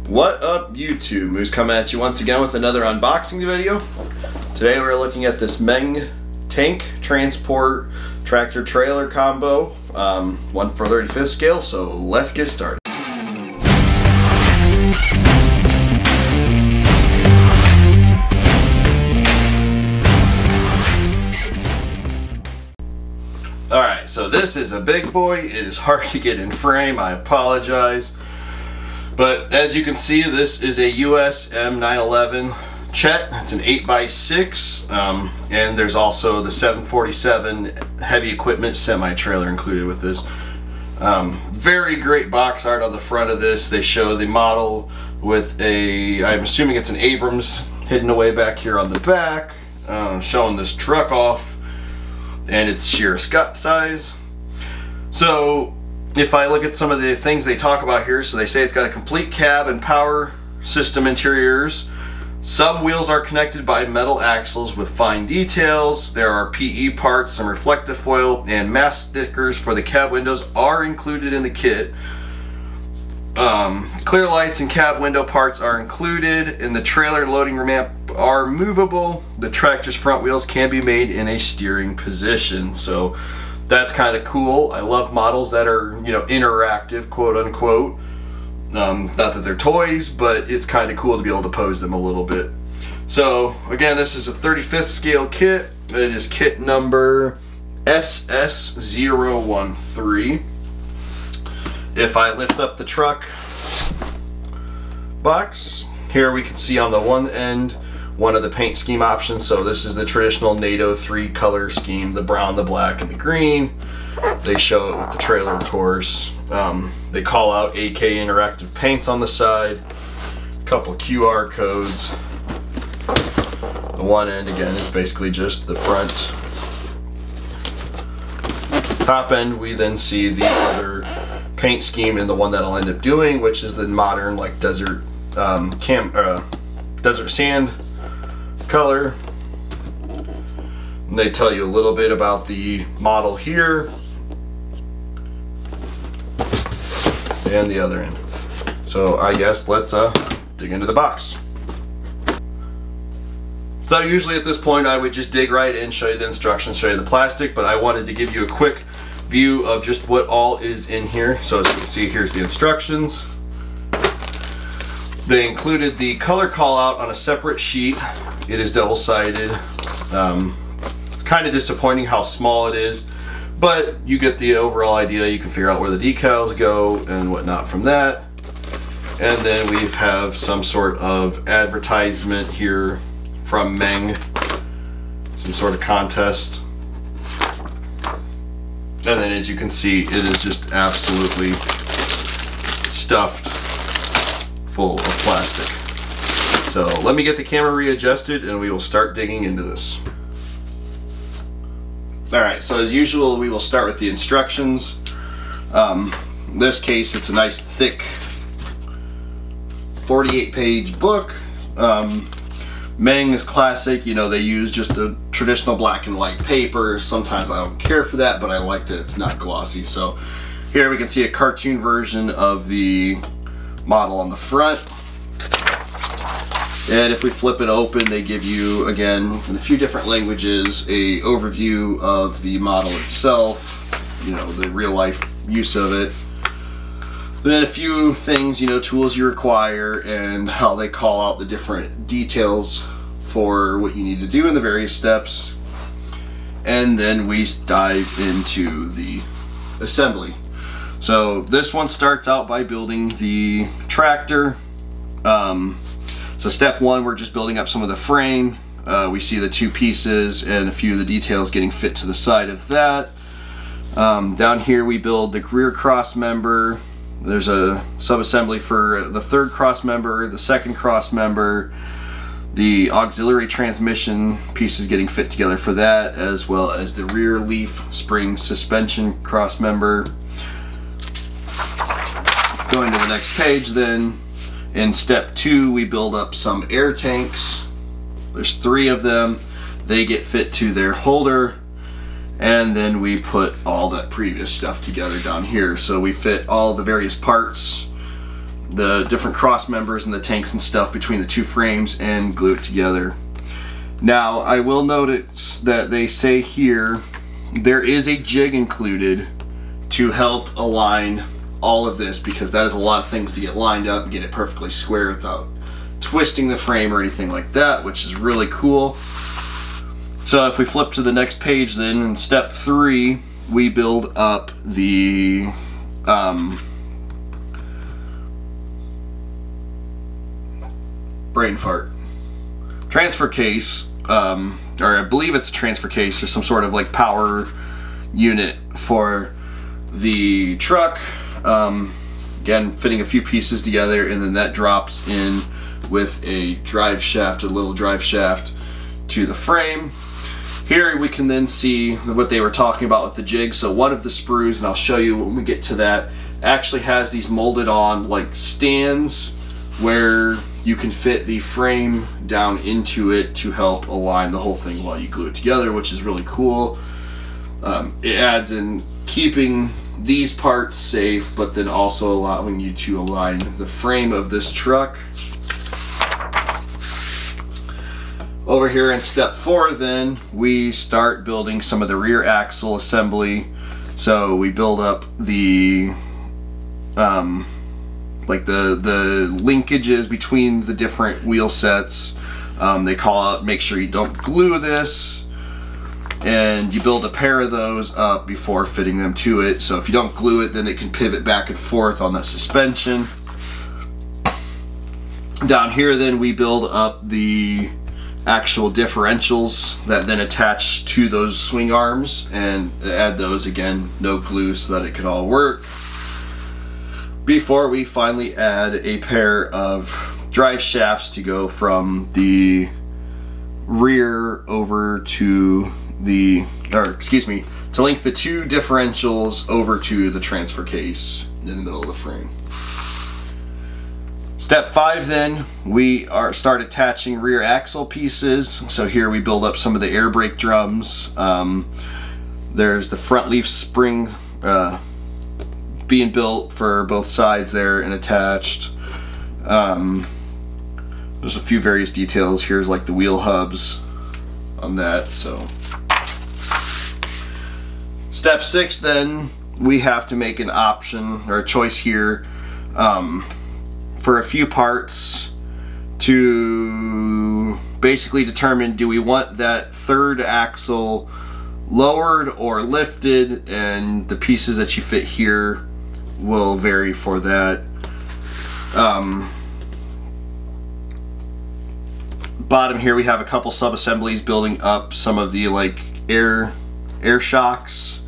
What up, YouTube? Moose coming at you once again with another unboxing video. Today we're looking at this Meng tank transport tractor trailer combo, 1/35 scale, so let's get started. Alright, so this is a big boy. It is hard to get in frame, I apologize. But as you can see, this is a US M911 CHET. It's an 8x6, and there's also the 747 heavy equipment semi-trailer included with this. Very great box art on the front of this. They show the model with a, I'm assuming it's an Abrams hidden away back here on the back, showing this truck off and its sheer size. So if I look at some of the things they talk about here, so they say it's got a complete cab and power system interiors. Some wheels are connected by metal axles with fine details. There are PE parts, some reflective foil, and mask stickers for the cab windows are included in the kit. Clear lights and cab window parts are included, and the trailer loading ramp are movable. The tractor's front wheels can be made in a steering position. So that's kind of cool. I love models that are, you know, interactive, quote unquote. Not that they're toys, but it's kind of cool to be able to pose them a little bit. So again, this is a 35th scale kit. It is kit number SS013. If I lift up the truck box, here we can see on the one end one of the paint scheme options. So this is the traditional NATO 3 color scheme, the brown, the black, and the green. They show it with the trailer, of course. They call out AK interactive paints on the side, a couple QR codes. The one end, again, is basically just the front. Top end, we then see the other paint scheme in the one that I'll end up doing, which is the modern, like, desert desert sand color. And they tell you a little bit about the model here and the other end. So I guess let's dig into the box. So usually at this point I would just dig right in, show you the instructions, show you the plastic, but I wanted to give you a quick view of just what all is in here. So as you can see, here's the instructions. They included the color call out on a separate sheet. It is double-sided. It's kind of disappointing how small it is, but you get the overall idea. You can figure out where the decals go and whatnot from that. And then we have some sort of advertisement here from Meng, some sort of contest. And then as you can see, it is just absolutely stuffed full of plastic. So let me get the camera readjusted and we will start digging into this. Alright, so as usual, we will start with the instructions. In this case, it's a nice thick 48-page book. Meng is classic, you know, they use just a traditional black and white paper. Sometimes I don't care for that, but I like that it's not glossy. So here we can see a cartoon version of the model on the front. And if we flip it open, they give you, again, in a few different languages, a overview of the model itself, you know, the real life use of it. Then a few things, you know, tools you require and how they call out the different details for what you need to do in the various steps. And then we dive into the assembly. So this one starts out by building the tractor. So step one, we're just building up some of the frame. We see the two pieces and a few of the details getting fit to the side of that. Down here we build the rear cross member. There's a sub-assembly for the third cross member, the second cross member, the auxiliary transmission pieces getting fit together for that, as well as the rear leaf spring suspension cross member. Going to the next page then, in step two we build up some air tanks. There's 3 of them. They get fit to their holder. And then we put all that previous stuff together down here. So we fit all the various parts the different cross members and the tanks and stuff between the two frames and glue it together. Now I will notice that they say here there is a jig included to help align all of this, because that is a lot of things to get lined up and get it perfectly square without twisting the frame or anything like that, which is really cool. So if we flip to the next page, then in step 3 we build up the brain fart transfer case, or I believe it's a transfer case or some sort of like power unit for the truck. Again, fitting a few pieces together, and then that drops in with a drive shaft, a little drive shaft to the frame. Here we can then see what they were talking about with the jig. So one of the sprues, and I'll show you when we get to that, actually has these molded on like stands where you can fit the frame down into it to help align the whole thing while you glue it together, which is really cool. It adds in keeping these parts safe, but then also allowing you to align the frame of this truck. Over here in step 4, then we start building some of the rear axle assembly. So we build up the like the linkages between the different wheel sets. They call out, make sure you don't glue this, and you build a pair of those up before fitting them to it. So if you don't glue it, then it can pivot back and forth on the suspension. Down here then we build up the actual differentials that then attach to those swing arms, and add those, again, no glue, so that it can all work, before we finally add a pair of drive shafts to go from the rear over to the, or excuse me, to link the two differentials over to the transfer case in the middle of the frame. Step 5 then, we start attaching rear axle pieces. So here we build up some of the air brake drums. There's the front leaf spring being built for both sides there and attached. There's a few various details. Here's like the wheel hubs on that. So step 6 then, we have to make an option or a choice here for a few parts to basically determine, do we want that third axle lowered or lifted, and the pieces that you fit here will vary for that. Bottom here we have a couple sub-assemblies building up some of the like air shocks.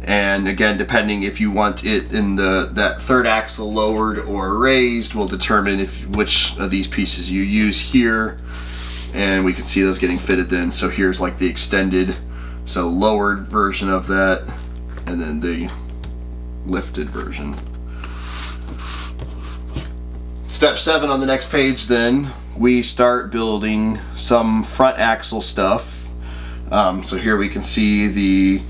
And again, depending if you want it in that third axle lowered or raised will determine which of these pieces you use here. And we can see those getting fitted then. So here's like the extended, so lowered version of that, and then the lifted version. Step 7 on the next page then, we start building some front axle stuff. So here we can see the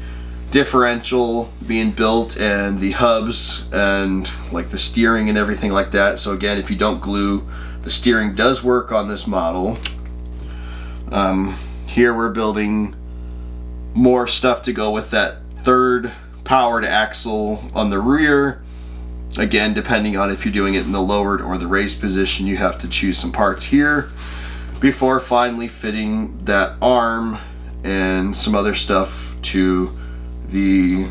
differential being built and the hubs and like the steering and everything like that. So again, if you don't glue, the steering does work on this model. Here we're building more stuff to go with that third powered axle on the rear. Again, depending on if you're doing it in the lowered or the raised position, you have to choose some parts here before finally fitting that arm and some other stuff to the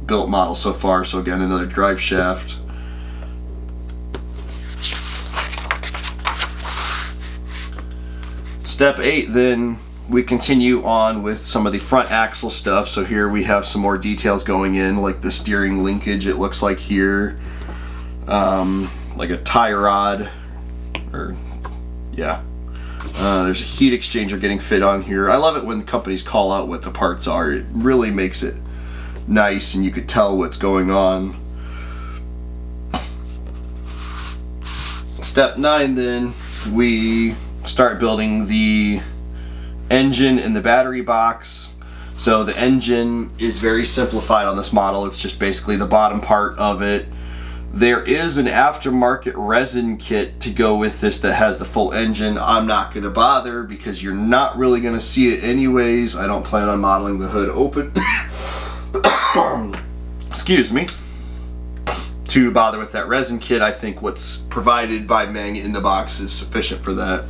built model so far. So again, another drive shaft. Step 8 then, we continue on with some of the front axle stuff. So here we have some more details going in, like the steering linkage, it looks like here, like a tie rod, or yeah. There's a heat exchanger getting fit on here. I love it when companies call out what the parts are. It really makes it nice and you could tell what's going on. Step 9 then, we start building the engine and the battery box. So the engine is very simplified on this model. It's just basically the bottom part of it There is an aftermarket resin kit to go with this that has the full engine. I'm not going to bother because you're not really going to see it anyways. I don't plan on modeling the hood open. Excuse me. To bother with that resin kit, I think what's provided by Meng in the box is sufficient for that.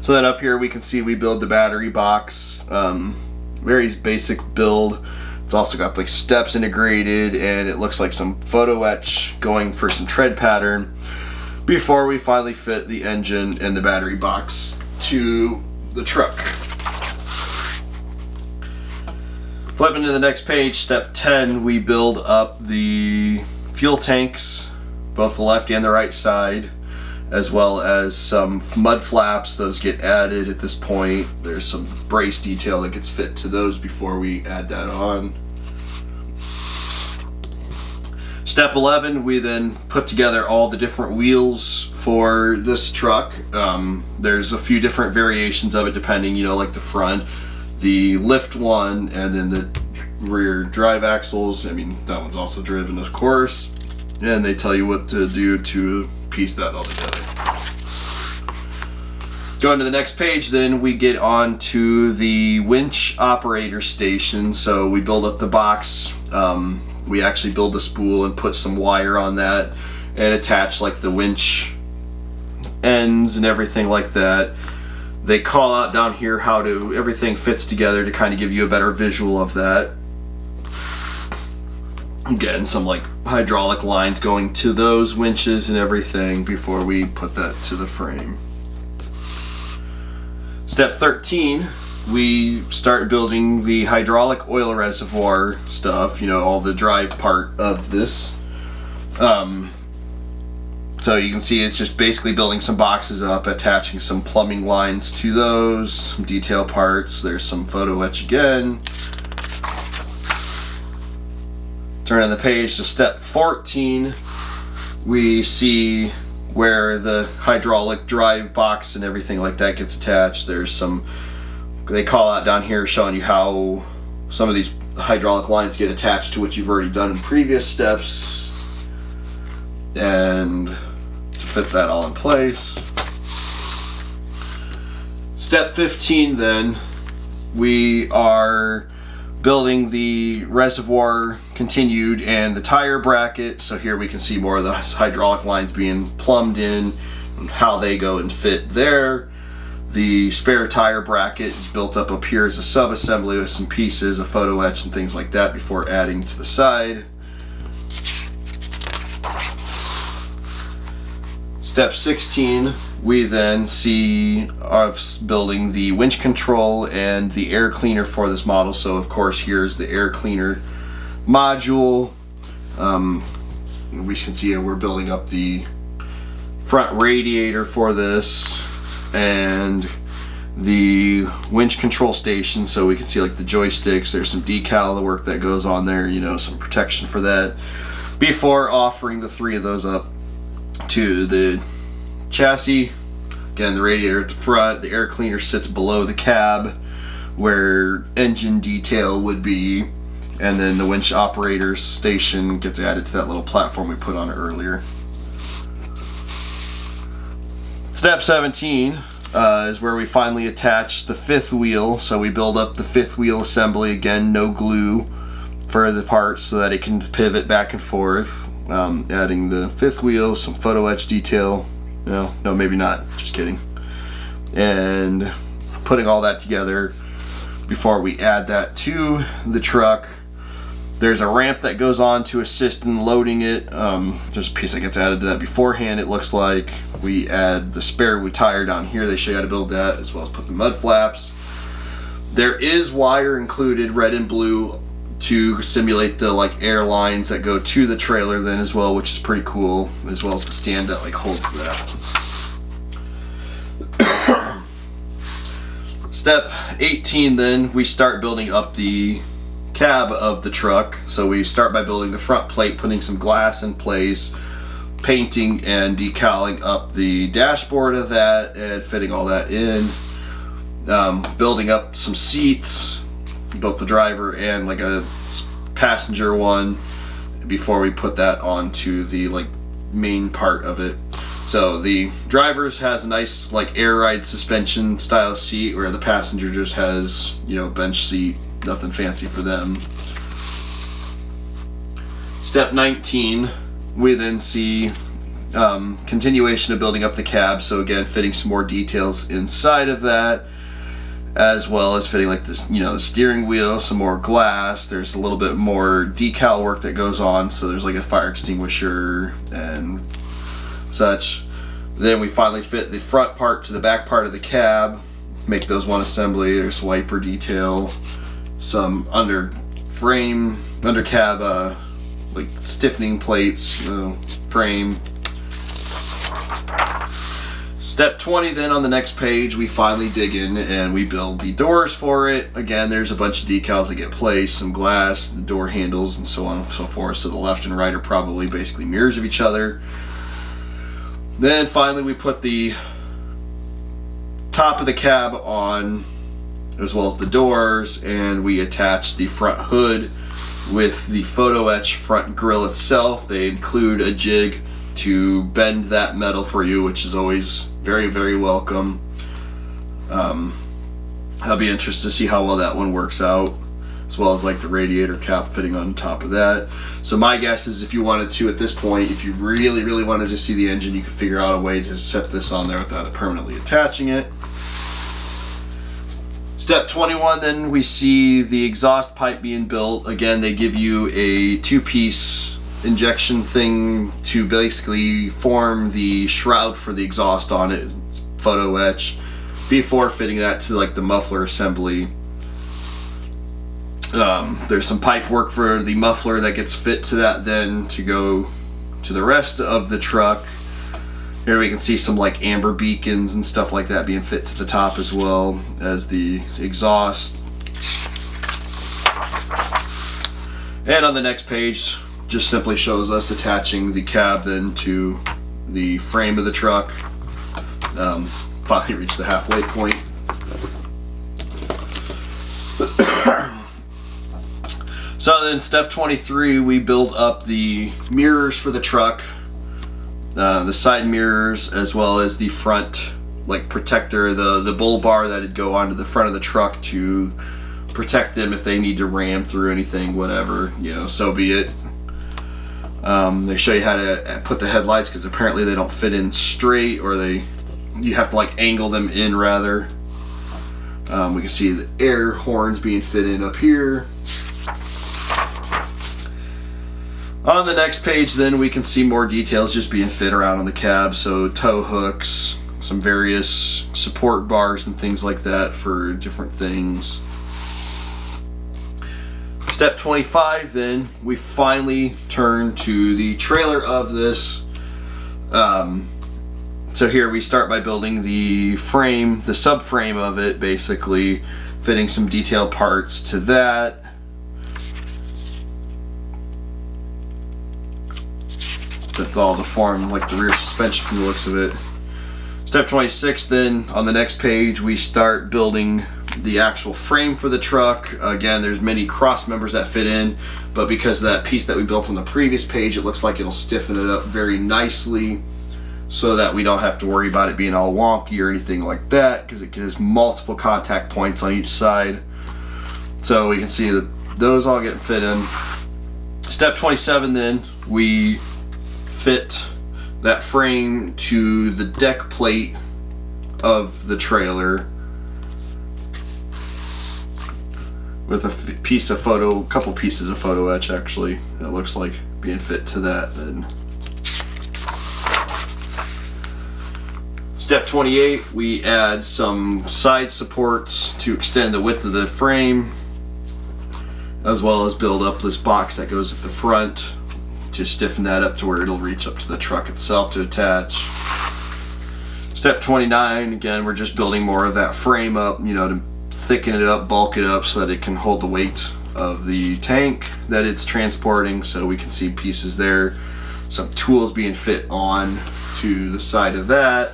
So then up here we can see we build the battery box. Very basic build. It's also got like steps integrated, and it looks like some photo etch going for some tread pattern before we finally fit the engine and the battery box to the truck. Flipping to the next page, step 10, we build up the fuel tanks, both the left and the right side, as well as some mud flaps. Those get added at this point. There's some brace detail that gets fit to those before we add that on. Step 11, we then put together all the different wheels for this truck. There's a few different variations of it depending, you know, like the front, the lift one, and then the rear drive axles. I mean, that one's also driven, of course. And they tell you what to do to piece that all together. Going to the next page, then we get on to the winch operator station. So we build up the box. We actually build a spool and put some wire on that and attach like the winch ends and everything like that. They call out down here how to everything fits together to kind of give you a better visual of that. Again, some like hydraulic lines going to those winches and everything before we put that to the frame. Step 13, we start building the hydraulic oil reservoir stuff, you know, all the drive part of this. So you can see it's just basically building some boxes up, attaching some plumbing lines to those, some detail parts. There's some photo etch again. Turning the page to step 14, we see where the hydraulic drive box and everything like that gets attached. There's some, they call out down here showing you how some of these hydraulic lines get attached to what you've already done in previous steps, and to fit that all in place. Step 15, then we are building the reservoir continued and the tire bracket. So here we can see more of the hydraulic lines being plumbed in and how they go and fit there. The spare tire bracket is built up here as a sub-assembly with some pieces, a photo etch and things like that before adding to the side. Step 16, we then see us building the winch control and the air cleaner for this model. So of course here's the air cleaner module. We can see we're building up the front radiator for this and the winch control station, so we can see like the joysticks. There's some decal work that goes on there, you know, some protection for that before offering the three of those up to the chassis. Again, the radiator at the front, the air cleaner sits below the cab where engine detail would be, and then the winch operator station gets added to that little platform we put on it earlier. Step 17 is where we finally attach the fifth wheel. So we build up the fifth wheel assembly, again no glue for the parts so that it can pivot back and forth. Adding the fifth wheel, some photo etch detail. No, maybe not, just kidding. And putting all that together before we add that to the truck. There's a ramp that goes on to assist in loading it. There's a piece that gets added to that beforehand, it looks like. We add the spare wood tire down here. They show you how to build that, as well as put the mud flaps. There is wire included, red and blue, to simulate the like air lines that go to the trailer then as well, which is pretty cool, as well as the stand that like holds that. Step 18, then we start building up the cab of the truck. So we start by building the front plate, putting some glass in place, painting and decaling up the dashboard of that and fitting all that in. Building up some seats, both the driver and like a passenger one, before we put that onto the like main part of it. So the driver's has a nice like air ride suspension style seat, where the passenger just has, you know, bench seat, nothing fancy for them. Step 19, we then see continuation of building up the cab. So again, fitting some more details inside of that, as well as fitting like this, you know, the steering wheel, some more glass. There's a little bit more decal work that goes on, so there's like a fire extinguisher and such. Then we finally fit the front part to the back part of the cab, make those one assembly. There's wiper detail, some under cab like stiffening plates, frame. Step 20, then on the next page, we finally dig in and we build the doors for it. Again, there's a bunch of decals that get placed, some glass, the door handles, and so on and so forth. So the left and right are probably basically mirrors of each other. Then finally we put the top of the cab on, as well as the doors, and we attach the front hood with the photo etch front grille itself. They include a jig to bend that metal for you, which is always very, very welcome. I'll be interested to see how well that one works out, as well as like the radiator cap fitting on top of that. So my guess is, if you wanted to at this point, if you really, really wanted to see the engine, you could figure out a way to set this on there without permanently attaching it. Step 21, then we see the exhaust pipe being built. Again, they give you a two-piece injection thing to basically form the shroud for the exhaust on it. It's photo etch, before fitting that to like the muffler assembly. There's some pipe work for the muffler that gets fit to that then to go to the rest of the truck. Here we can see some like amber beacons and stuff like that being fit to the top, as well as the exhaust. And on the next page, just simply shows us attaching the cab then to the frame of the truck. Finally reached the halfway point. So then step 23, we build up the mirrors for the truck. The side mirrors, as well as the front like protector, the bull bar that'd go onto the front of the truck to protect them if they need to ram through anything, whatever, you know, so be it. They show you how to put the headlights, because apparently they don't fit in straight, or you have to like angle them in rather. We can see the air horns being fit in up here. On the next page then, we can see more details just being fit around on the cab. So tow hooks, some various support bars and things like that for different things. Step 25, then we finally turn to the trailer of this. So here we start by building the frame, the subframe of it, basically fitting some detailed parts to that. That's all to form like the rear suspension from the looks of it. Step 26, then on the next page we start building the actual frame for the truck. Again, there's many cross members that fit in, but because of that piece that we built on the previous page, it looks like it'll stiffen it up very nicely, so that we don't have to worry about it being all wonky or anything like that, because it gives multiple contact points on each side. So we can see that those all get fit in. Step 27, then we fit that frame to the deck plate of the trailer with a couple pieces of photo etch, actually, it looks like being fit to that then. Step 28, we add some side supports to extend the width of the frame, as well as build up this box that goes at the front to stiffen that up to where it'll reach up to the truck itself to attach. Step 29, again, we're just building more of that frame up, you know, to thicken it up, bulk it up so that it can hold the weight of the tank that it's transporting. So we can see pieces there, some tools being fit on to the side of that.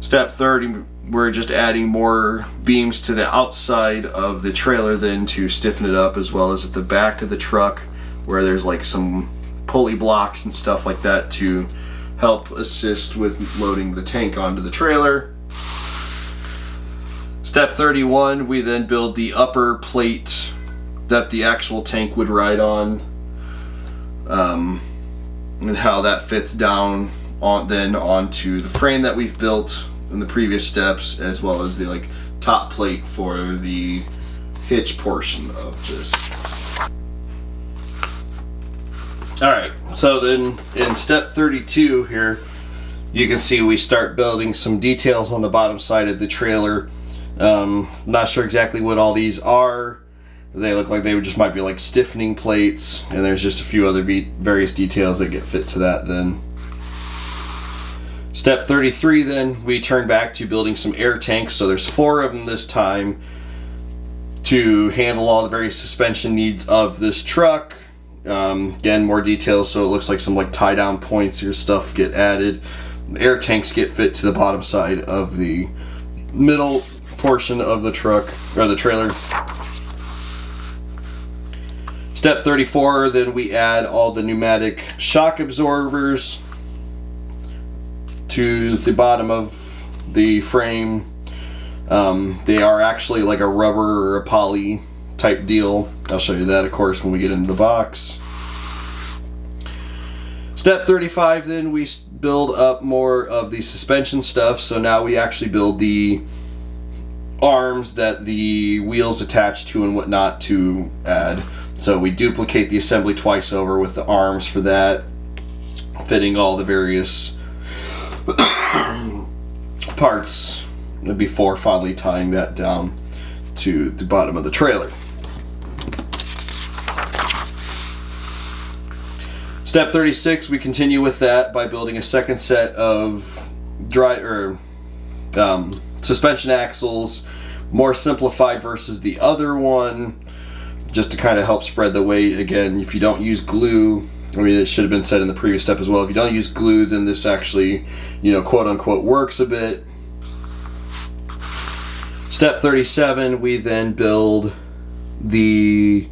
Step 30, we're just adding more beams to the outside of the trailer then to stiffen it up, as well as at the back of the truck where there's like some pulley blocks and stuff like that to help assist with loading the tank onto the trailer. Step 31, we then build the upper plate that the actual tank would ride on, and how that fits down then onto the frame that we've built in the previous steps, as well as the like top plate for the hitch portion of this. Alright, so then in step 32 here, you can see we start building some details on the bottom side of the trailer. Not sure exactly what all these are. They look like they just might be like stiffening plates, and there's just a few other various details that get fit to that then. Step 33 then, we turn back to building some air tanks. So there's 4 of them this time to handle all the various suspension needs of this truck. Again, more details, so it looks like some like tie down points or stuff get added. The air tanks get fit to the bottom side of the middle portion of the truck, or the trailer. Step 34, then we add all the pneumatic shock absorbers to the bottom of the frame. They are actually like a rubber or a poly type deal. I'll show you that, of course, when we get into the box. Step 35, then we build up more of the suspension stuff. So now we actually build the arms that the wheels attach to and whatnot to add. So we duplicate the assembly twice over with the arms for that, fitting all the various parts before finally tying that down to the bottom of the trailer. Step 36, we continue with that by building a second set of suspension axles, more simplified versus the other one, just to kind of help spread the weight. Again, if you don't use glue, I mean, it should have been said in the previous step as well, if you don't use glue, then this actually, you know, quote unquote works a bit. Step 37, we then build the,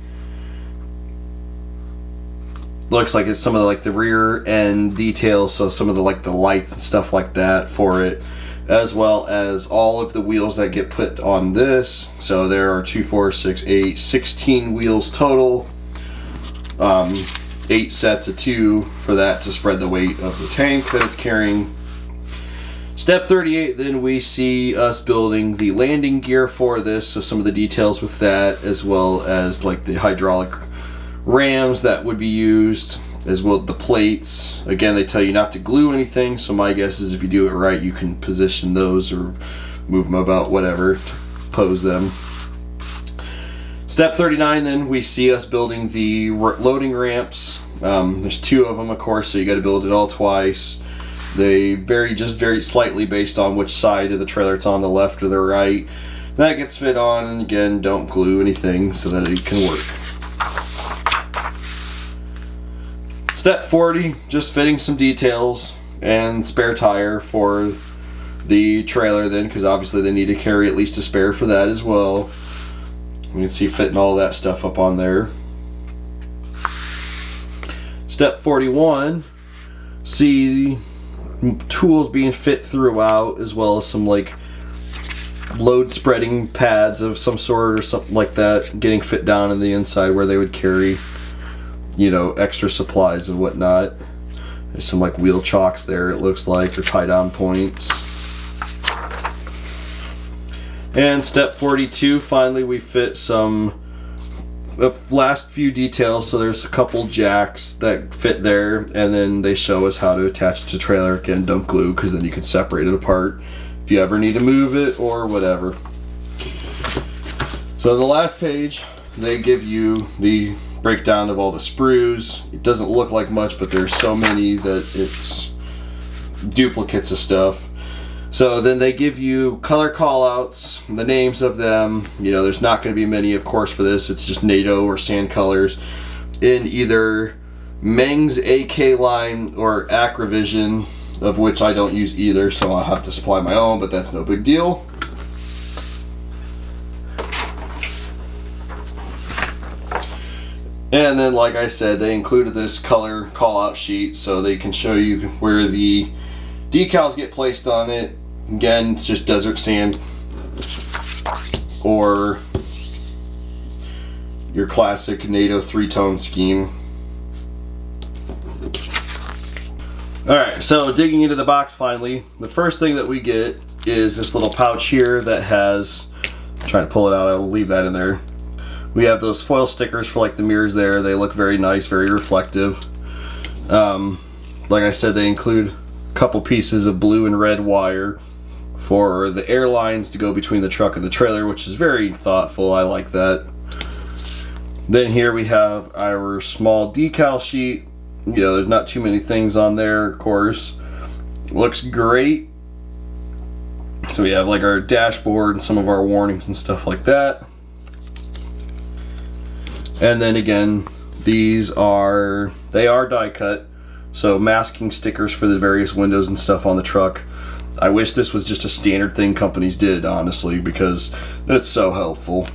looks like it's some of the, like the rear end details, so some of the like the lights and stuff like that for it, as well as all of the wheels that get put on this. So there are 2, 4, 6, 8, 16 wheels total. 8 sets of 2 for that to spread the weight of the tank that it's carrying. Step 38, then we see us building the landing gear for this, so some of the details with that, as well as like the hydraulic rams that would be used, as well as the plates. Again, they tell you not to glue anything, so my guess is if you do it right, you can position those or move them about, whatever, to pose them. Step 39, then we see us building the loading ramps. There's 2 of them, of course, so you got to build it all twice. They vary just very slightly based on which side of the trailer it's on, the left or the right. That gets fit on, and again, don't glue anything so that it can work. Step 40, just fitting some details and spare tire for the trailer then, because obviously they need to carry at least a spare for that as well. You can see fitting all that stuff up on there. Step 41, see tools being fit throughout, as well as some like load spreading pads of some sort or something like that getting fit down in the inside where they would carry, you know, extra supplies and whatnot. There's some like wheel chocks there, it looks like, or tie down points. And step 42, finally we fit some last few details. So there's a couple jacks that fit there, and then they show us how to attach it to trailer. Again, don't glue, because then you can separate it apart if you ever need to move it or whatever. So the last page, they give you the breakdown of all the sprues. It doesn't look like much, but there's so many that it's duplicates of stuff. So then they give you color callouts, the names of them. You know, there's not going to be many, of course, for this. It's just NATO or sand colors in either Meng's AK line or Acrovision. of which I don't use either, so I'll have to supply my own, but that's no big deal. And then, like I said, they included this color call-out sheet so they can show you where the decals get placed on it. Again, it's just desert sand or your classic NATO 3-tone scheme. Alright, so digging into the box finally, the first thing that we get is this little pouch here that has, I'm trying to pull it out, I'll leave that in there. We have those foil stickers for like the mirrors there. They look very nice, very reflective. Like I said, they include a couple pieces of blue and red wire for the air lines to go between the truck and the trailer, which is very thoughtful. I like that. Then here we have our small decal sheet. You know, there's not too many things on there, of course. Looks great. So we have like our dashboard and some of our warnings and stuff like that. And then again, these are die cut, so masking stickers for the various windows and stuff on the truck. I wish this was just a standard thing companies did, honestly, because it's so helpful.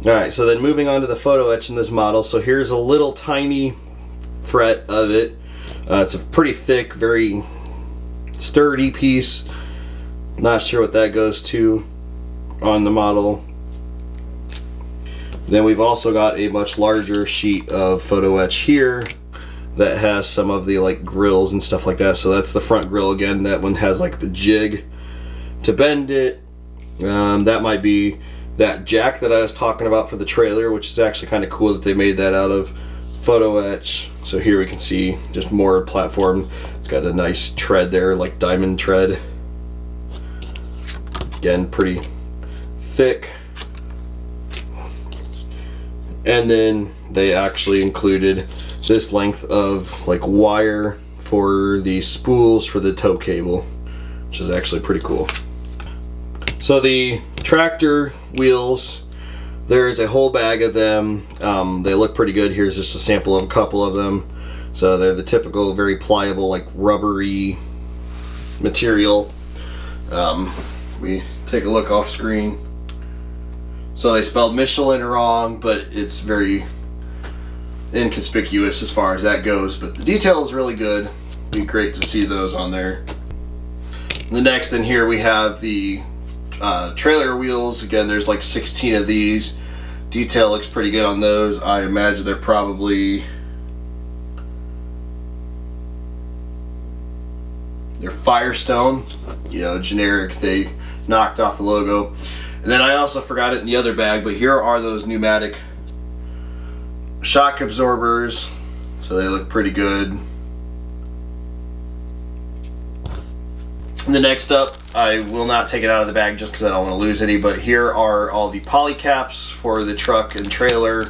Alright, so then moving on to the photo etch in this model. So here's a little tiny fret of it. It's a pretty thick, very sturdy piece. Not sure what that goes to on the model. Then we've also got a much larger sheet of photo etch here that has some of the like grills and stuff like that. So that's the front grill again. That one has like the jig to bend it. That might be that jack that I was talking about for the trailer, which is actually kind of cool that they made that out of photo etch. So here we can see just more platform. It's got a nice tread there, like diamond tread. Again, pretty thick. And then they actually included this length of like wire for the spools for the tow cable, which is actually pretty cool. So the tractor wheels, there's a whole bag of them. They look pretty good. Here's just a sample of a couple of them. So they're the typical very pliable, like rubbery material. We take a look off screen. So they spelled Michelin wrong, but it's very inconspicuous as far as that goes. But the detail is really good. It'd be great to see those on there. The next in here we have the trailer wheels. Again, there's like 16 of these. Detail looks pretty good on those. I imagine they're probably Firestone, you know, generic. They knocked off the logo. And then I also forgot it in the other bag, but here are those pneumatic shock absorbers. So they look pretty good. And the next up, I will not take it out of the bag just because I don't want to lose any, but here are all the poly caps for the truck and trailer,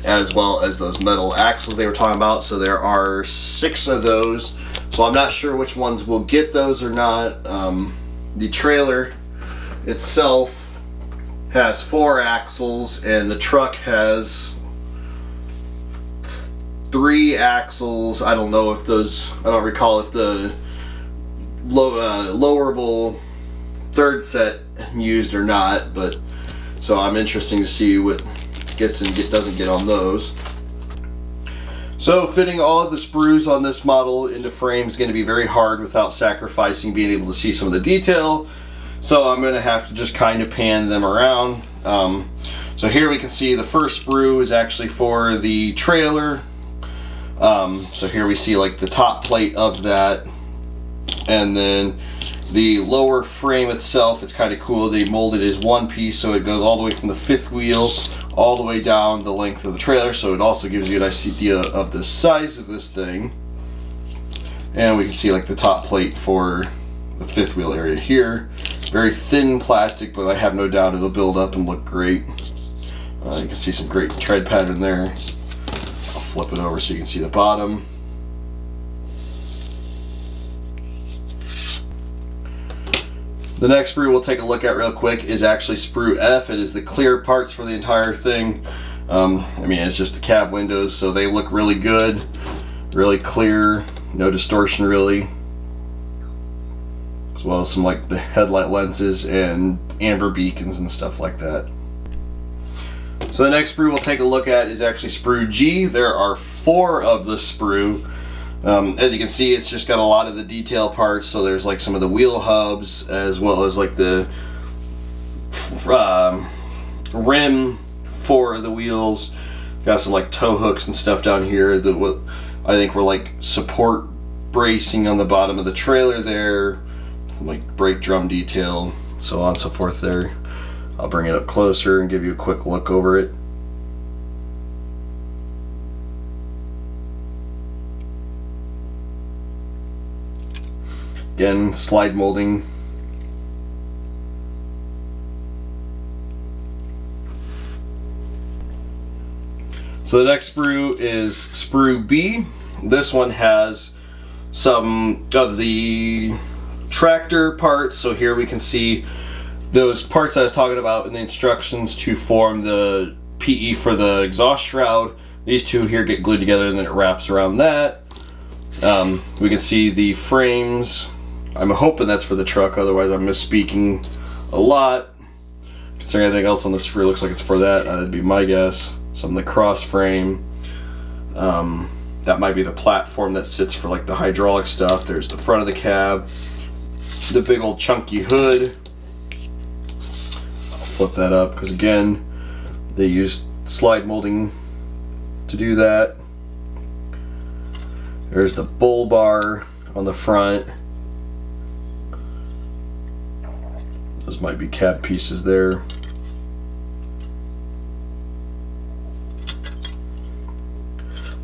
as well as those metal axles they were talking about. So there are 6 of those. So I'm not sure which ones will get those or not. The trailer itself has 4 axles and the truck has 3 axles. I don't know if those, I don't recall if the lowerable third set used or not, but so I'm interested to see what gets and doesn't get on those. So fitting all of the sprues on this model into frame is going to be very hard without sacrificing being able to see some of the detail. So I'm going to have to just kind of pan them around. So here we can see the first sprue is actually for the trailer. So here we see like the top plate of that. And then the lower frame itself, it's kind of cool. They molded it as one piece, so it goes all the way from the 5th wheel all the way down the length of the trailer. So it also gives you a nice idea of the size of this thing. And we can see like the top plate for the 5th wheel area here. Very thin plastic, but I have no doubt it'll build up and look great. You can see some great tread pattern there. I'll flip it over so you can see the bottom. The next sprue we'll take a look at real quick is actually sprue F. It is the clear parts for the entire thing. I mean, it's just the cab windows, so they look really good, really clear. no distortion really, as well as some like the headlight lenses and amber beacons and stuff like that. So the next sprue we'll take a look at is actually sprue G. There are 4 of the sprue. As you can see, it's just got a lot of the detail parts, so there's like some of the wheel hubs as well as like the rim for the wheels. Got some like tow hooks and stuff down here that what I think were like support bracing on the bottom of the trailer there, like brake drum detail, so on and so forth there. I'll bring it up closer and give you a quick look over it. Again, slide molding. So the next sprue is sprue B. This one has some of the tractor parts. So here we can see those parts I was talking about in the instructions to form the PE for the exhaust shroud. These two here get glued together and then it wraps around that. We can see the frames. I'm hoping that's for the truck, otherwise I'm misspeaking a lot. Considering everything else on the sprue looks like it's for that, that'd be my guess. Some of the cross frame. That might be the platform that sits for like the hydraulic stuff. There's the front of the cab. The big old chunky hood. Flip that up because again they used slide molding to do that. There's the bull bar on the front. Those might be cab pieces there.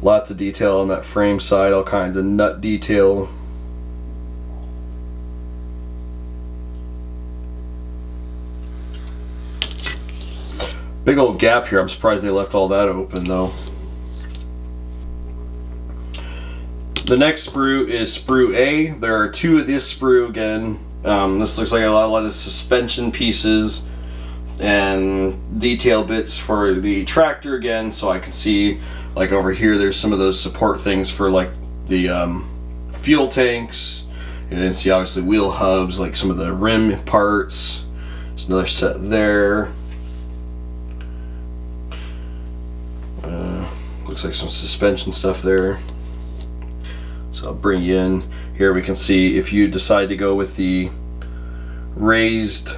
Lots of detail on that frame side, all kinds of nut detail. Big old gap here. I'm surprised they left all that open though. The next sprue is sprue A. There are 2 of this sprue again. This looks like a lot of suspension pieces and detail bits for the tractor again. So I can see like over here there's some of those support things for like the fuel tanks. You can see obviously wheel hubs, like some of the rim parts. There's another set there. Looks like some suspension stuff there. So I'll bring you in. Here we can see if you decide to go with the raised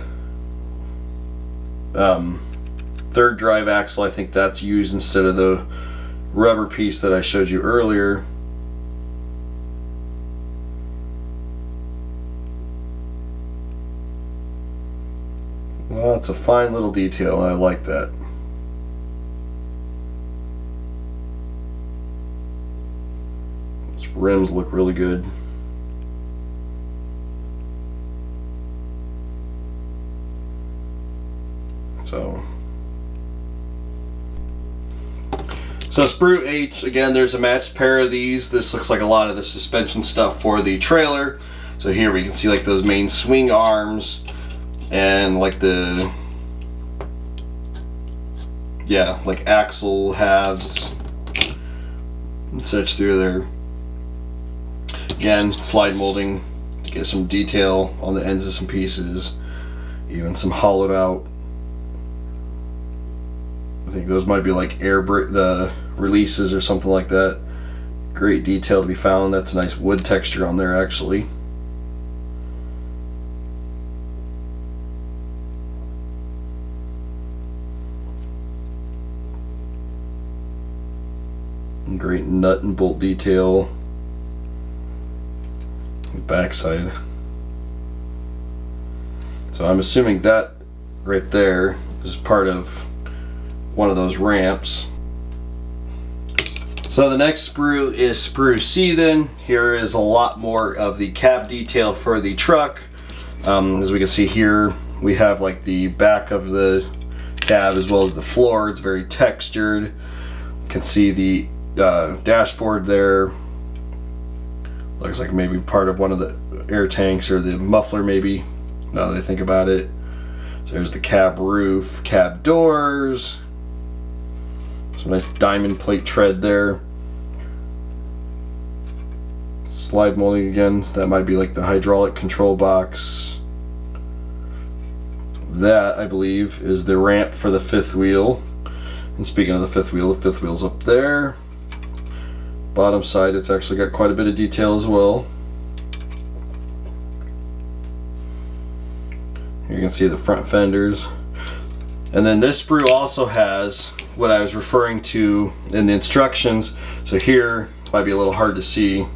third drive axle, I think that's used instead of the rubber piece that I showed you earlier. Well, that's a fine little detail and I like that. Rims look really good. So sprue H, again there's a matched pair of these. This looks like a lot of the suspension stuff for the trailer. So here we can see like those main swing arms and like the like axle halves and such through there. Again, slide molding to get some detail on the ends of some pieces, even some hollowed out. I think those might be like the releases or something like that. Great detail to be found. That's a nice wood texture on there actually. And great nut and bolt detail. Backside. So I'm assuming that right there is part of one of those ramps. So the next sprue is sprue C then. Here is a lot more of the cab detail for the truck. As we can see here, we have like the back of the cab as well as the floor. It's very textured. You can see the dashboard there. Looks like maybe part of one of the air tanks or the muffler maybe, now that I think about it. So there's the cab roof, cab doors. Some nice diamond plate tread there. slide molding again. That might be like the hydraulic control box. That, I believe, is the ramp for the fifth wheel. And speaking of the fifth wheel's up there. Bottom side, it's actually got quite a bit of detail as well. Here you can see the front fenders. And then this sprue also has what I was referring to in the instructions. So here, might be a little hard to see,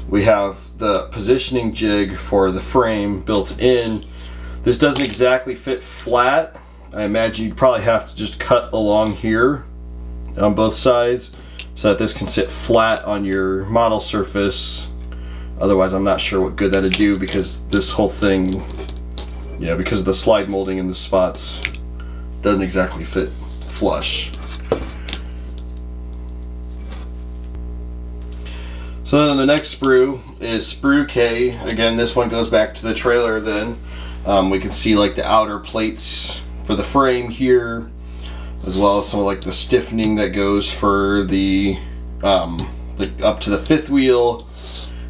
we have the positioning jig for the frame built in. This doesn't exactly fit flat. I imagine you'd probably have to just cut along here on both sides so that this can sit flat on your model surface. Otherwise, I'm not sure what good that'd do, because this whole thing, you know, because of the slide molding in the spots, doesn't exactly fit flush. So then the next sprue is sprue K. Again, this one goes back to the trailer then. We can see like the outer plates for the frame here, as well as some of like the stiffening that goes for the up to the fifth wheel,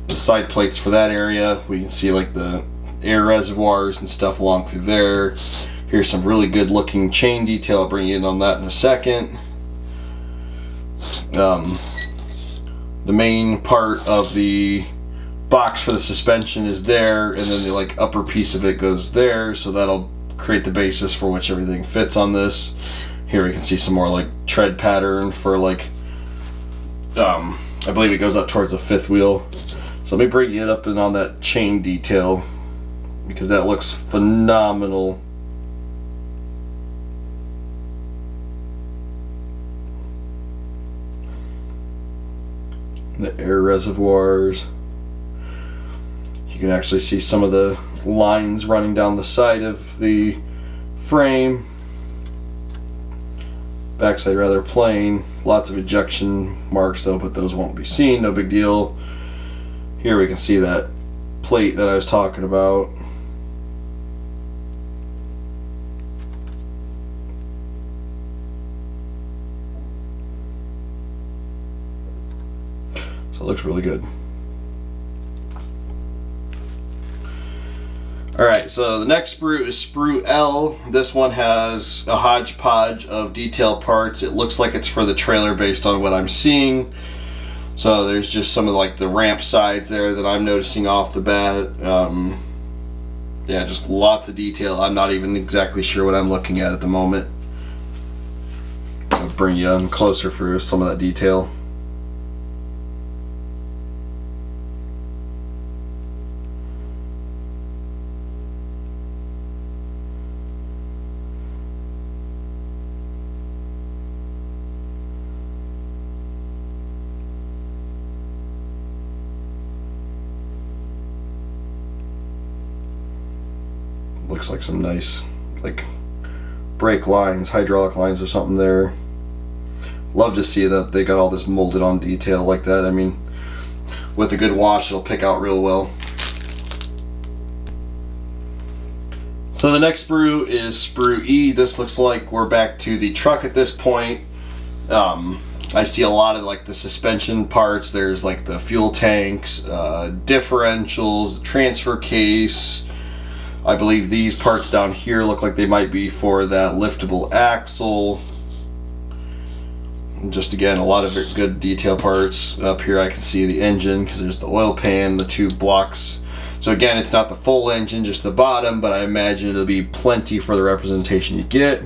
the side plates for that area. We can see like the air reservoirs and stuff along through there. Here's some really good looking chain detail. I'll bring you in on that in a second. The main part of the box for the suspension is there, and then the like upper piece of it goes there, so that'll create the basis for which everything fits on this. Here we can see some more like tread pattern for like I believe it goes up towards the fifth wheel. So let me bring it up and on that chain detail, because that looks phenomenal. The air reservoirs. You can actually see some of the lines running down the side of the frame. Backside rather plain. Lots of ejection marks though, but those won't be seen. No big deal. Here we can see that plate that I was talking about. So it looks really good. Alright, so the next sprue is sprue L. This one has a hodgepodge of detail parts. It looks like it's for the trailer based on what I'm seeing. So there's just some of like the ramp sides there that I'm noticing off the bat. Yeah, just lots of detail. I'm not even exactly sure what I'm looking at the moment. I'll bring you in closer for some of that detail. Looks like some nice like brake lines, hydraulic lines or something there. Love to see that they got all this molded on detail like that. I mean, with a good wash it'll pick out real well. So the next sprue is sprue E. This looks like we're back to the truck at this point. I see a lot of like the suspension parts. There's like the fuel tanks, differentials, the transfer case. I believe these parts down here look like they might be for that liftable axle. And just again, a lot of good detail parts. Up here I can see the engine because there's the oil pan, the two blocks. So again, it's not the full engine, just the bottom, but I imagine it'll be plenty for the representation you get.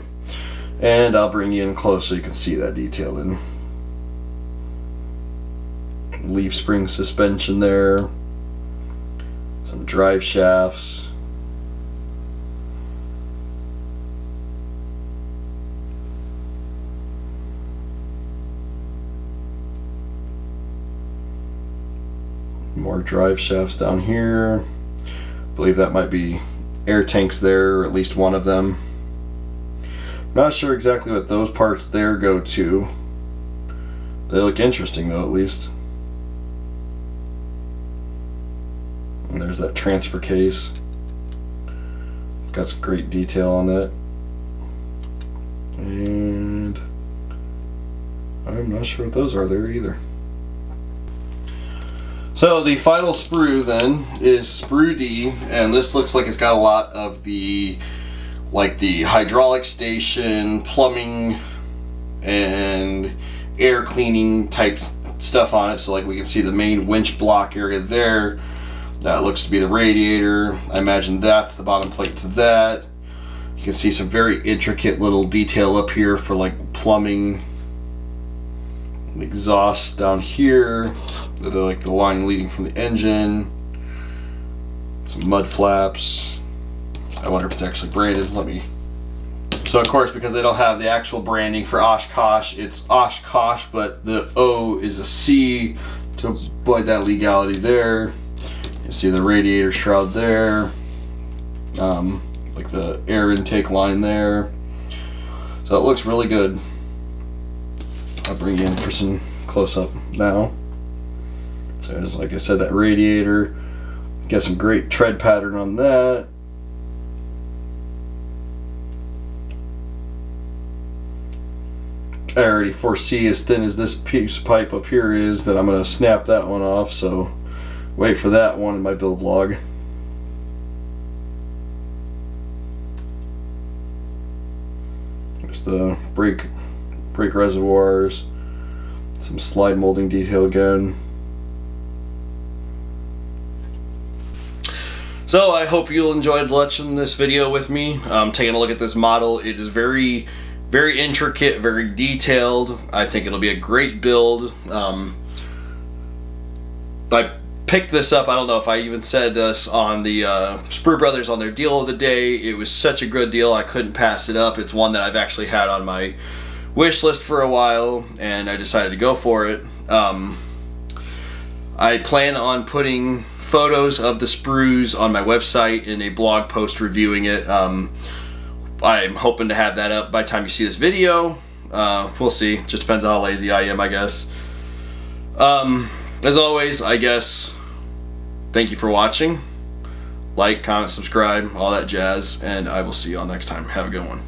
And I'll bring you in close so you can see that detail in. Leaf spring suspension there. Some drive shafts. More drive shafts down here. I believe that might be air tanks there, or at least one of them. Not sure exactly what those parts there go to. They look interesting though, at least. And there's that transfer case. Got some great detail on that. And I'm not sure what those are there either. So the final sprue then is sprue D, and this looks like it's got a lot of the hydraulic station, plumbing, and air cleaning type stuff on it. So like we can see the main winch block area there. That looks to be the radiator. I imagine that's the bottom plate to that. You can see some very intricate little detail up here for like plumbing. Exhaust down here. They're like the line leading from the engine. Some mud flaps. I wonder if it's actually branded. Let me. So of course, because they don't have the actual branding for Oshkosh, it's Oshkosh, but the O is a C to avoid that legality there. You see the radiator shroud there, like the air intake line there. So it looks really good. I'll bring you in for some close-up now. So as like I said, that radiator, got some great tread pattern on that. I already foresee, as thin as this piece of pipe up here is, that I'm going to snap that one off, so wait for that one in my build log. There's the brake reservoirs, some slide molding detail again. So I hope you enjoyed watching this video with me. Taking a look at this model. It is very intricate, very detailed. I think it'll be a great build. I picked this up, I don't know if I even said this on the Sprue Brothers on their deal of the day. It was such a good deal, I couldn't pass it up. It's one that I've actually had on my wish list for a while, and I decided to go for it. I plan on putting photos of the sprues on my website in a blog post reviewing it. I'm hoping to have that up by the time you see this video. We'll see. Just depends on how lazy I am, I guess. As always, I guess, thank you for watching. Like, comment, subscribe, all that jazz, and I will see you all next time. Have a good one.